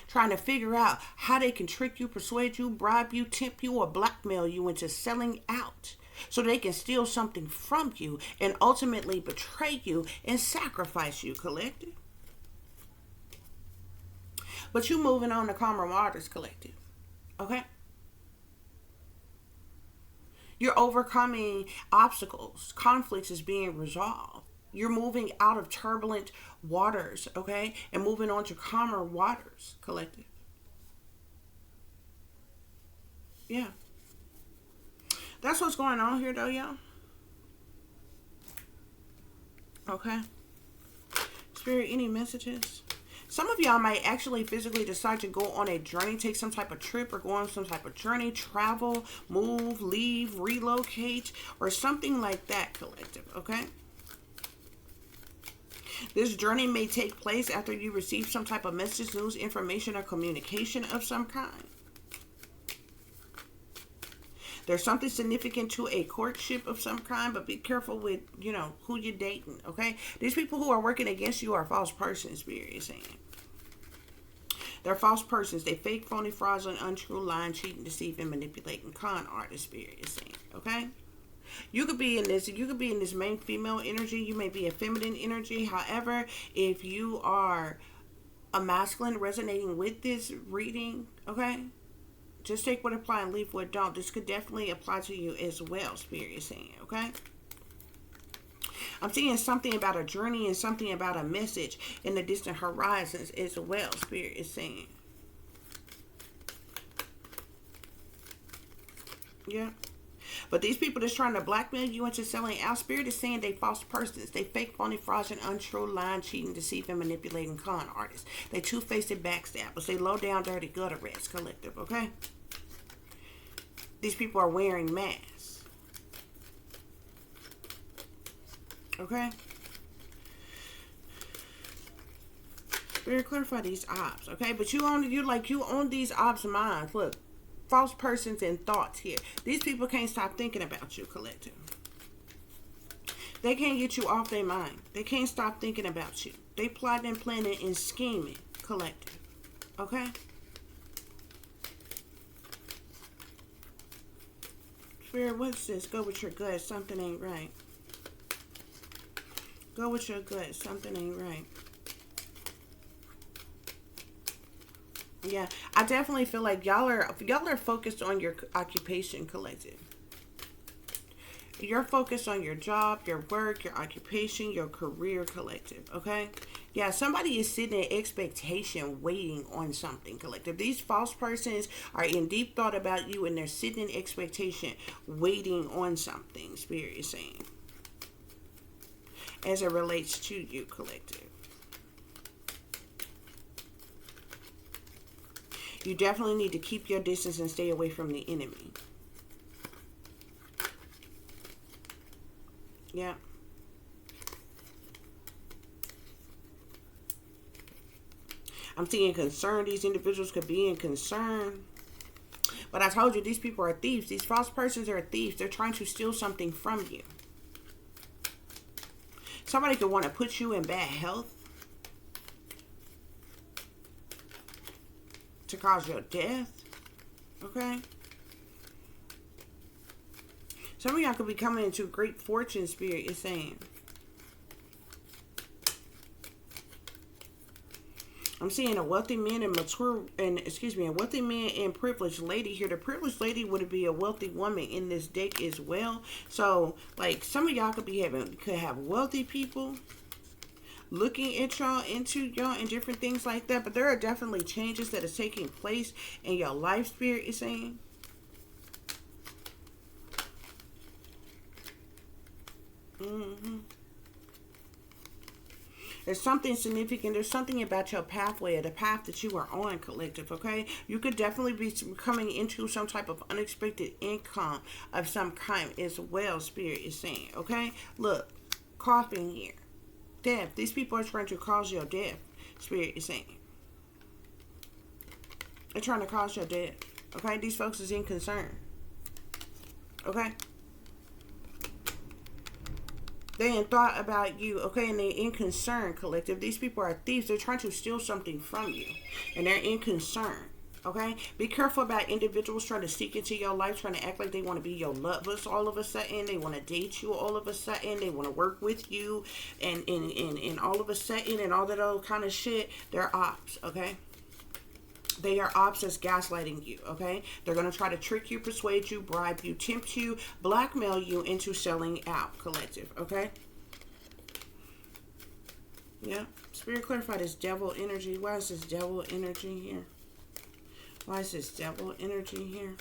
trying to figure out how they can trick you, persuade you, bribe you, tempt you, or blackmail you into selling out so they can steal something from you and ultimately betray you and sacrifice you, collective. But you moving on to calmer waters, collective. Okay? You're overcoming obstacles. Conflicts is being resolved. You're moving out of turbulent waters, okay? And moving on to calmer waters, collective. Yeah. That's what's going on here, though, y'all. Okay. Spirit, any messages? Some of y'all might actually physically decide to go on a journey, take some type of trip, or go on some type of journey, travel, move, leave, relocate, or something like that, collective, okay? This journey may take place after you receive some type of message, news, information, or communication of some kind. There's something significant to a courtship of some kind, but be careful with, who you're dating, okay? These people who are working against you are false persons, Spirit is saying. They're false persons. They fake, phony, fraudulent, untrue, lying, cheating, deceiving, manipulating, con artist, Spirit is saying, okay? You could be in this main female energy. You may be a feminine energy. However, if you are a masculine resonating with this reading, okay, just take what apply and leave what don't. This could definitely apply to you as well, Spirit is saying, okay? I'm seeing something about a journey and something about a message in the distant horizons as well, Spirit is saying. Yeah. But these people that's trying to blackmail you into selling out, Spirit is saying they false persons. They fake, phony, fraudulent, untrue, lying, cheating, deceiving, manipulating con artists. They two-faced and backstabbers. They low down, dirty, gutter rats collective, okay? These people are wearing masks. Okay? Spirit, clarify these ops, okay? But you own these ops minds. Look. False persons and thoughts here. These people can't stop thinking about you, collective. They can't get you off their mind. They can't stop thinking about you. They plotting and planning and scheming, collective. Okay? Spirit, what's this? Go with your gut. Something ain't right. Go with your gut. Something ain't right. Yeah, I definitely feel like y'all are focused on your occupation, collective. You're focused on your job, your work, your occupation, your career, collective, okay? Yeah, somebody is sitting in expectation, waiting on something, collective. These false persons are in deep thought about you, and they're sitting in expectation, waiting on something, Spirit is saying, as it relates to you, collective. You definitely need to keep your distance and stay away from the enemy. Yeah. I'm seeing concern. These individuals could be in concern. But I told you, these people are thieves. These false persons are thieves. They're trying to steal something from you. Somebody could want to put you in bad health. To cause your death. Okay? Some of y'all could be coming into great fortune, Spirit is saying. I'm seeing a wealthy man and a wealthy man and privileged lady here. The privileged lady would be a wealthy woman in this deck as well. So, like, some of y'all could have wealthy people looking at y'all, into y'all, and different things like that. But there are definitely changes that are taking place in your life, Spirit is saying. There's something significant. There's something about your pathway, or the path that you are on, collective, okay? You could definitely be coming into some type of unexpected income of some kind as well, Spirit is saying, okay? Look, coughing here. Death. These people are trying to cause your death, Spirit is saying. They're trying to cause your death. Okay? These folks is in concern. Okay? They in thought about you, okay? And they're in concern, collective. These people are thieves. They're trying to steal something from you. And they're in concern. Okay? Be careful about individuals trying to sneak into your life, trying to act like they want to be your lovers all of a sudden. They want to date you all of a sudden. They want to work with you. And all of a sudden, and all that other kind of shit. They're ops, okay? They are ops that's gaslighting you, okay? They're going to try to trick you, persuade you, bribe you, tempt you, blackmail you into selling out, collective, okay? Yeah. Spirit, clarify this devil energy. Why is this devil energy here? Why is this devil energy here?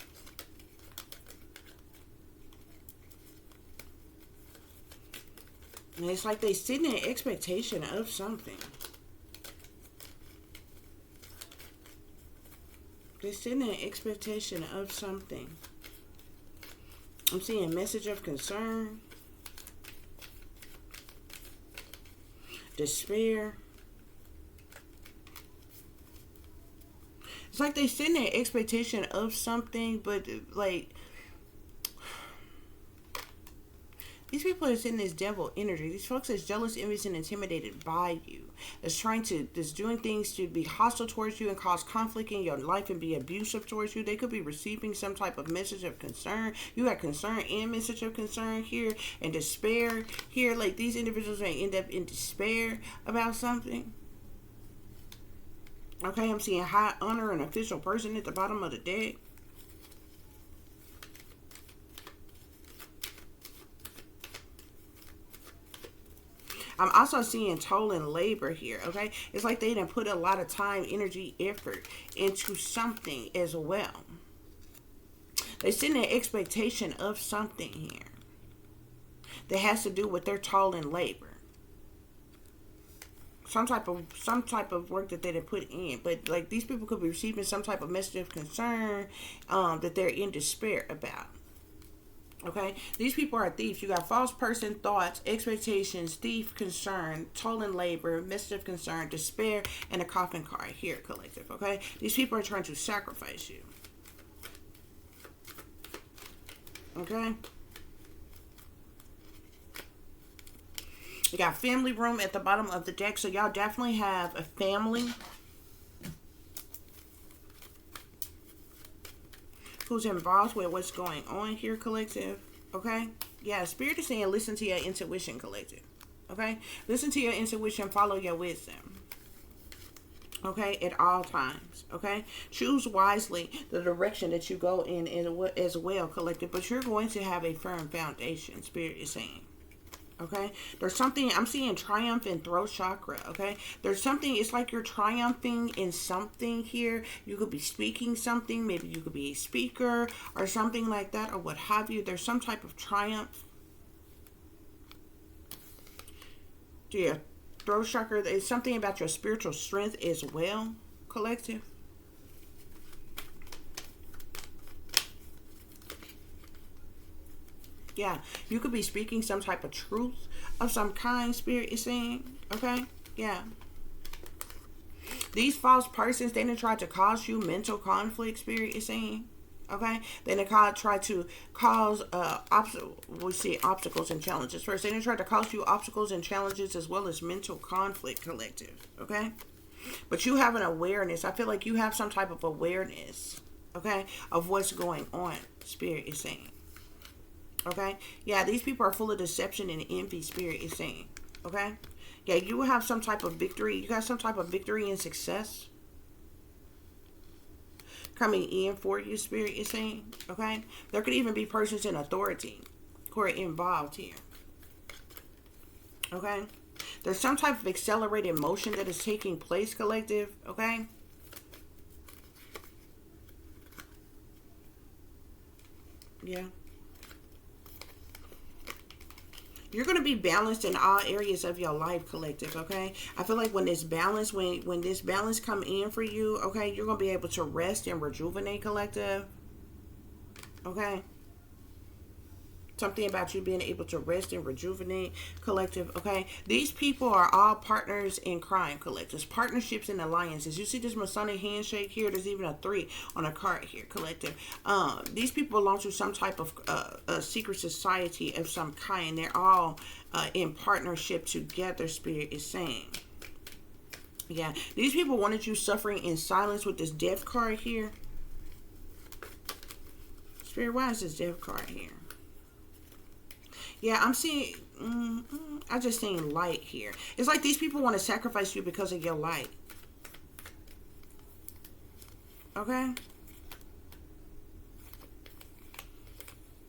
And it's like they sitting in expectation of something. They're sitting in expectation of something. I'm seeing message of concern. Despair. It's like they sitting in expectation of something, but like these people are sitting in this devil energy. These folks are jealous, envious, and intimidated by you. That's doing things to be hostile towards you and cause conflict in your life and be abusive towards you. They could be receiving some type of message of concern. You got concern and message of concern here, and despair here. Like these individuals may end up in despair about something. Okay, I'm seeing high honor and official person at the bottom of the deck. I'm also seeing toll and labor here, okay? It's like they done put a lot of time, energy, effort into something as well. They send an expectation of something here that has to do with their toil and labor. Some type of work that they didn't put in. But like these people could be receiving some type of message of concern that they're in despair about. Okay, these people are thieves. You got false person, thoughts, expectations, thief, concern, toil and labor, message of concern, despair, and a coffin card here, collective. Okay, these people are trying to sacrifice you. Okay, you got family room at the bottom of the deck, so y'all definitely have a family who's involved with what's going on here, collective. Okay, yeah, Spirit is saying listen to your intuition, collective. Okay, listen to your intuition, follow your wisdom. Okay, at all times. Okay, choose wisely the direction that you go in as well, collective. But you're going to have a firm foundation, Spirit is saying. Okay, there's something I'm seeing triumph in throat chakra. Okay, there's something, it's like you're triumphing in something here. You could be speaking something, maybe you could be a speaker or something like that, or what have you. There's some type of triumph. Yeah, throat chakra, it's something about your spiritual strength as well, collective. Yeah, you could be speaking some type of truth of some kind, Spirit is saying. Okay, yeah. These false persons, they didn't try to cause you mental conflict, Spirit is saying. Okay, they didn't try to cause obstacles and challenges first. They didn't try to cause you obstacles and challenges as well as mental conflict, collective. Okay, but you have an awareness. I feel like you have some type of awareness, okay, of what's going on, Spirit is saying. Okay, yeah, these people are full of deception and envy, Spirit is saying. Okay, yeah, you will have some type of victory. You got some type of victory and success coming in for you, Spirit is saying. Okay, there could even be persons in authority who are involved here. Okay, there's some type of accelerated motion that is taking place, collective. Okay, yeah. You're going to be balanced in all areas of your life, collective, okay? I feel like when this balance, when this balance come in for you, okay, you're going to be able to rest and rejuvenate, collective, okay? Something about you being able to rest and rejuvenate, collective, okay? These people are all partners in crime, collectives, partnerships and alliances. You see this Masonic handshake here? There's even a 3 on a card here, collective. These people belong to some type of a secret society of some kind. They're all in partnership together, Spirit is saying. Yeah, these people wanted you suffering in silence with this death card here. Spirit, why is this death card here? Yeah, I'm seeing, I just seen light here. It's like these people want to sacrifice you because of your light. Okay?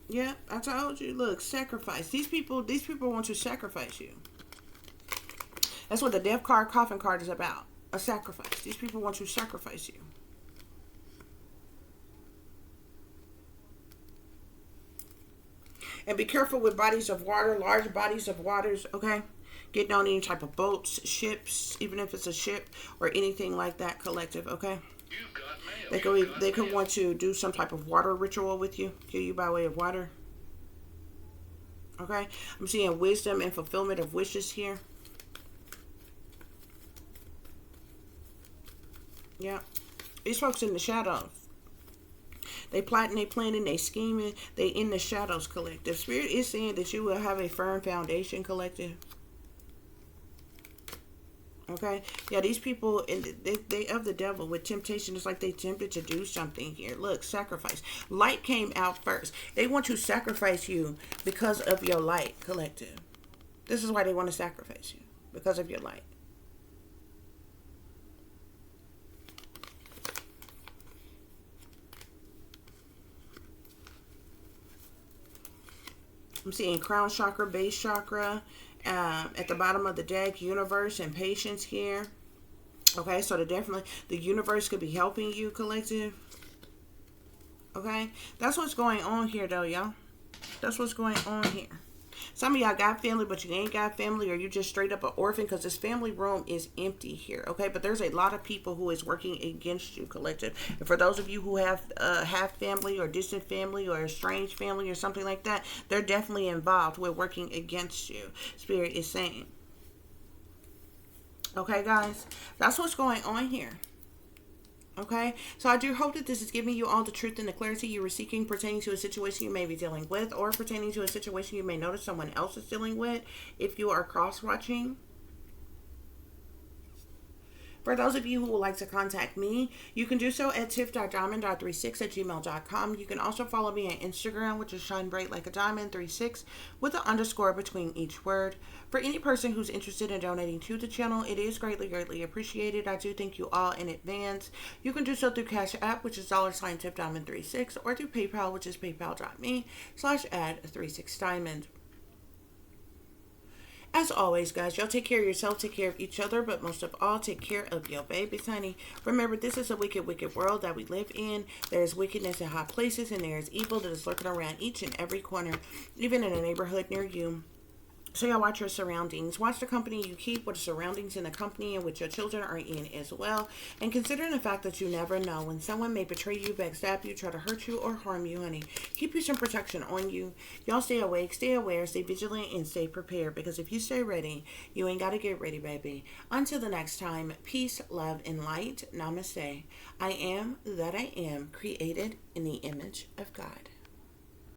Yeah, I told you. Look, sacrifice. These people want to sacrifice you. That's what the death card, coffin card is about. A sacrifice. These people want to sacrifice you. And be careful with bodies of water, large bodies of waters, okay? Getting on any type of boats, ships, even if it's a ship or anything like that, collective, okay? They could want to do some type of water ritual with you, kill you by way of water. Okay? I'm seeing wisdom and fulfillment of wishes here. Yeah. These folks in the shadows. They plotting, they planning, they scheming, they in the shadows, collective. Spirit is saying that you will have a firm foundation, collective. Okay? Yeah, these people, they of the devil with temptation. It's like they tempted to do something here. Look, sacrifice. Light came out first. They want to sacrifice you because of your light, collective. This is why they want to sacrifice you. Because of your light. I'm seeing crown chakra, base chakra, at the bottom of the deck, universe and patience here. Okay, so the universe could be helping you, collective. Okay? That's what's going on here, though, y'all. That's what's going on here. Some of y'all got family, but you ain't got family, or you just straight up an orphan, because this family room is empty here, okay? But there's a lot of people who is working against you, collective. And for those of you who have half family or distant family or estranged family or something like that, they're definitely involved with working against you, Spirit is saying. Okay, guys? That's what's going on here. Okay, so I do hope that this is giving you all the truth and the clarity you were seeking pertaining to a situation you may be dealing with, or pertaining to a situation you may notice someone else is dealing with if you are cross-watching. For those of you who would like to contact me, you can do so at tiff.diamond.36@gmail.com. You can also follow me on Instagram, which is Shine Bright Like a Diamond 36, with an underscore between each word. For any person who's interested in donating to the channel, it is greatly appreciated. I do thank you all in advance. You can do so through CASHAPP, which is $tiffdiamond36, or through PayPal, which is paypal.me/add36diamond. As always, guys, y'all take care of yourself, take care of each other, but most of all, take care of your babies, honey. Remember, this is a wicked world that we live in. There is wickedness in high places, and there is evil that is lurking around each and every corner, even in a neighborhood near you. So y'all watch your surroundings. Watch the company you keep, what the surroundings in the company in which your children are in as well. And considering the fact that you never know when someone may betray you, backstab you, try to hurt you, or harm you, honey. Keep you some protection on you. Y'all stay awake, stay aware, stay vigilant, and stay prepared. Because if you stay ready, you ain't got to get ready, baby. Until the next time, peace, love, and light. Namaste. I am that I am, created in the image of God.